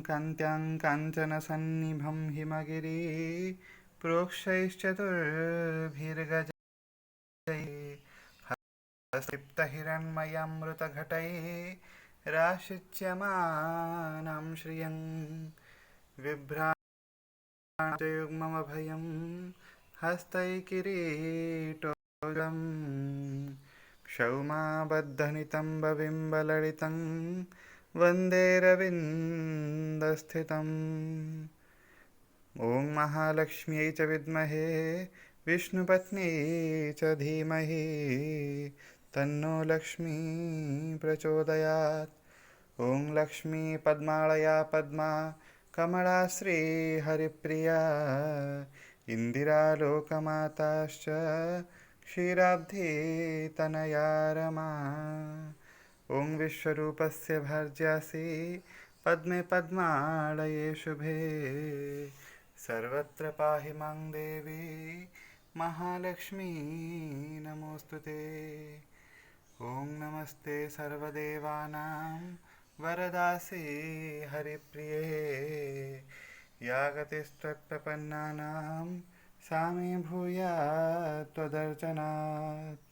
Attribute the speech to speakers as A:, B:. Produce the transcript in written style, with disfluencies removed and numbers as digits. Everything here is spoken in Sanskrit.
A: कान्त्यां काञ्चनसन्निभं हिमगिरि प्रोक्षैश्चतुर्भिर्गजैः हस्तलिप्तहिरण्मयमृतघटैः राशिच्यमानं श्रियं बिभ्राजयुग्ममभयं हस्तैकिरीटोजम् क्षौमाबद्धनितम्बबिम्बललितं वन्दे रविन्दस्थितम् ॐ महालक्ष्म्यै च विद्महे विष्णुपत्न्यै च धीमहि तन्नो लक्ष्मी प्रचोदयात्। ॐ लक्ष्मी पद्मालया पद्मा कमला श्रीहरिप्रिया इंदिरा लोकमाताश्च क्षीराब्धि तनया रमा। ॐ विश्वरूपस्य भर्जासि पद्मे पद्मालये शुभे सर्वत्र पाहि मां देवी महालक्ष्मी नमोस्तुते। ॐ नमस्ते सर्वदेवानां वरदासि हरिप्रिये या गतिस्त्वत्प्रपन्नानां सा मे भूयात् त्वदर्चनात्।